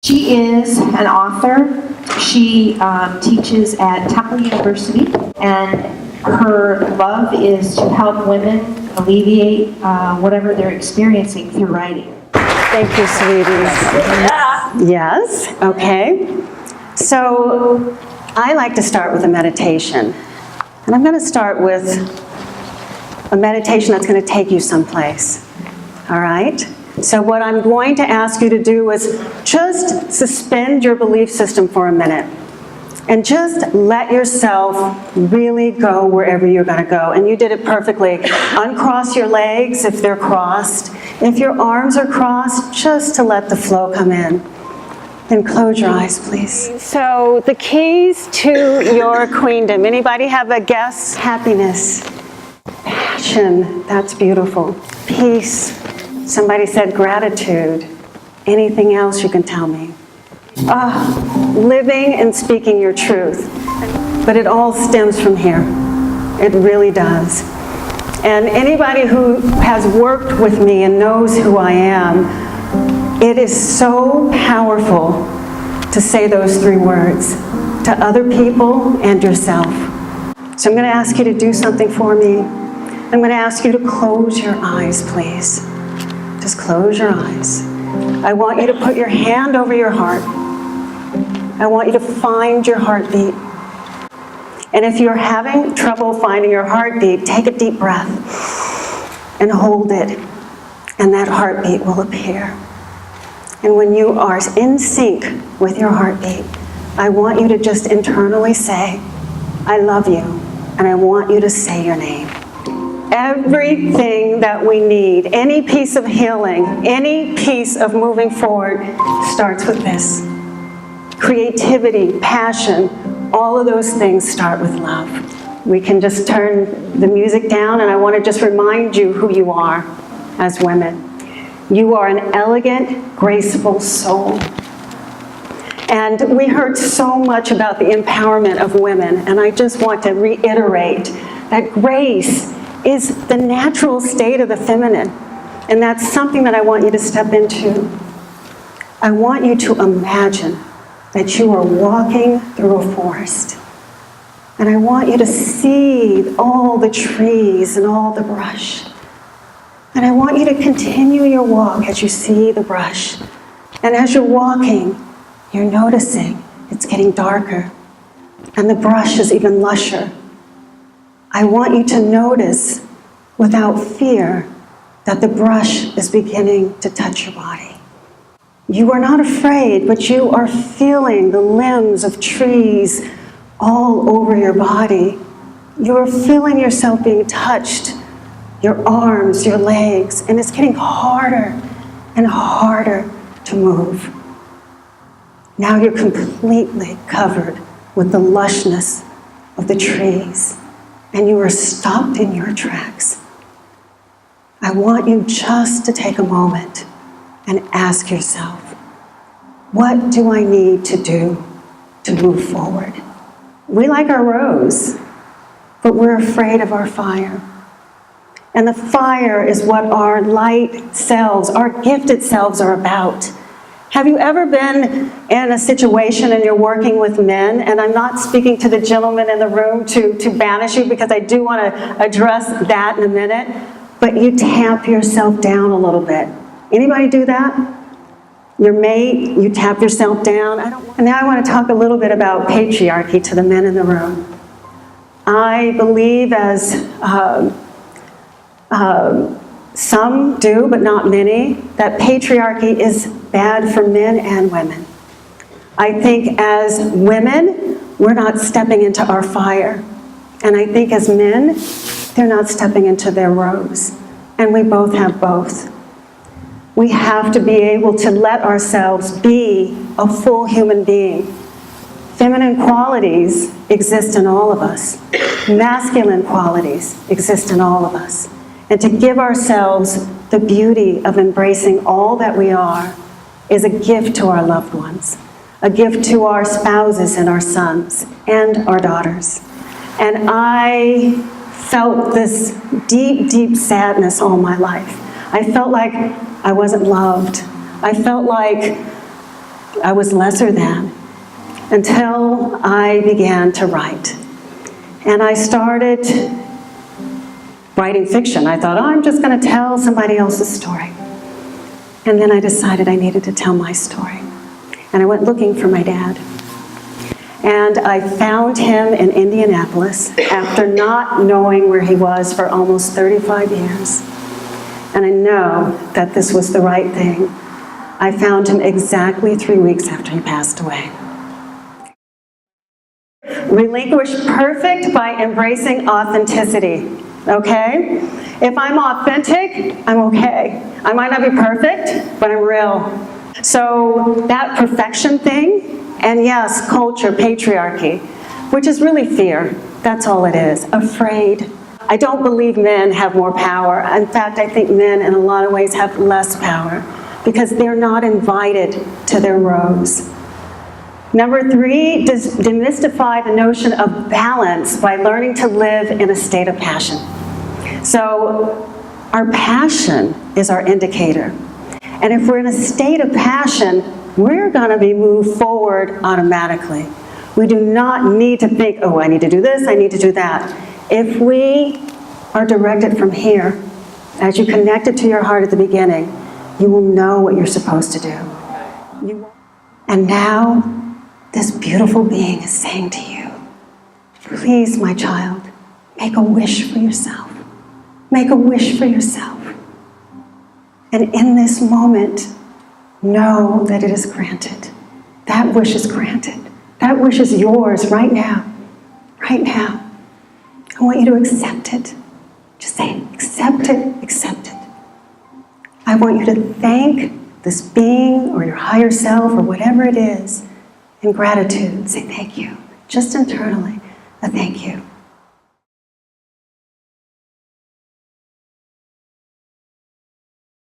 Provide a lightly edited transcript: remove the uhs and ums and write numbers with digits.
She is an author. She teaches at Temple University, and her love is to help women alleviate whatever they're experiencing through writing. Thank you, sweeties. Yes, okay. So I like to start with a meditation. And I'm going to start with a meditation that's going to take you someplace. All right? So what I'm going to ask you to do is just suspend your belief system for a minute. And just let yourself really go wherever you're going to go. And you did it perfectly. Uncross your legs if they're crossed. If your arms are crossed, just to let the flow come in. Then close your eyes, please. So the keys to your queendom. Anybody have a guess? Happiness. Passion. That's beautiful. Peace. Somebody said gratitude. Anything else you can tell me? Living and speaking your truth. But it all stems from here. It really does. And anybody who has worked with me and knows who I am, it is so powerful to say those three words to other people and yourself. So I'm going to ask you to do something for me. I'm going to ask you to close your eyes, please. Just close your eyes. I want you to put your hand over your heart. I want you to find your heartbeat. And if you're having trouble finding your heartbeat, take a deep breath and hold it, and that heartbeat will appear. And when you are in sync with your heartbeat, I want you to just internally say, I love you, and I want you to say your name. Everything that we need, any piece of healing, any piece of moving forward, starts with this. Creativity, passion, all of those things start with love. We can just turn the music down, and I want to just remind you who you are as women. You are an elegant, graceful soul. And we heard so much about the empowerment of women, and I just want to reiterate that grace is the natural state of the feminine, and that's something that I want you to step into. I want you to imagine that you are walking through a forest, and I want you to see all the trees and all the brush. And I want you to continue your walk as you see the brush. And as you're walking, you're noticing it's getting darker, and the brush is even lusher. I want you to notice, without fear, that the brush is beginning to touch your body. You are not afraid, but you are feeling the limbs of trees all over your body. You are feeling yourself being touched, your arms, your legs, and it's getting harder and harder to move. Now you're completely covered with the lushness of the trees, and you are stopped in your tracks. I want you just to take a moment and ask yourself, what do I need to do to move forward? We like our rose, but we're afraid of our fire. And the fire is what our light selves, our gifted selves are about. Have you ever been in a situation and you're working with men? And I'm not speaking to the gentleman in the room to banish you, because I do want to address that in a minute. But you tap yourself down a little bit. Anybody do that? Your mate, you tap yourself down. And now I want to talk a little bit about patriarchy to the men in the room. I believe, as some do, but not many, that patriarchy is bad for men and women. I think as women, we're not stepping into our fire. And I think as men, they're not stepping into their rose. And we both have both. We have to be able to let ourselves be a full human being. Feminine qualities exist in all of us. Masculine qualities exist in all of us. And to give ourselves the beauty of embracing all that we are is a gift to our loved ones, a gift to our spouses and our sons and our daughters. And I felt this deep, deep sadness all my life. I felt like I wasn't loved. I felt like I was lesser than, until I began to write. And I started writing fiction. I thought, oh, I'm just going to tell somebody else's story. And then I decided I needed to tell my story. And I went looking for my dad. And I found him in Indianapolis after not knowing where he was for almost 35 years. And I know that this was the right thing. I found him exactly 3 weeks after he passed away. Relinquish perfect by embracing authenticity, okay? If I'm authentic, I'm okay. I might not be perfect, but I'm real. So that perfection thing, and yes, culture, patriarchy, which is really fear. That's all it is, afraid. I don't believe men have more power. In fact, I think men in a lot of ways have less power because they're not invited to their roles. Number 3, demystify the notion of balance by learning to live in a state of passion. So our passion is our indicator. And if we're in a state of passion, we're going to be moved forward automatically. We do not need to think, oh, I need to do this, I need to do that. If we are directed from here, as you connect it to your heart at the beginning, you will know what you're supposed to do. And now, this beautiful being is saying to you, please, my child, make a wish for yourself. Make a wish for yourself. And in this moment, know that it is granted. That wish is granted. That wish is yours right now. Right now. I want you to accept it. Just say, accept it, accept it. I want you to thank this being or your higher self or whatever it is in gratitude. Say thank you, just internally.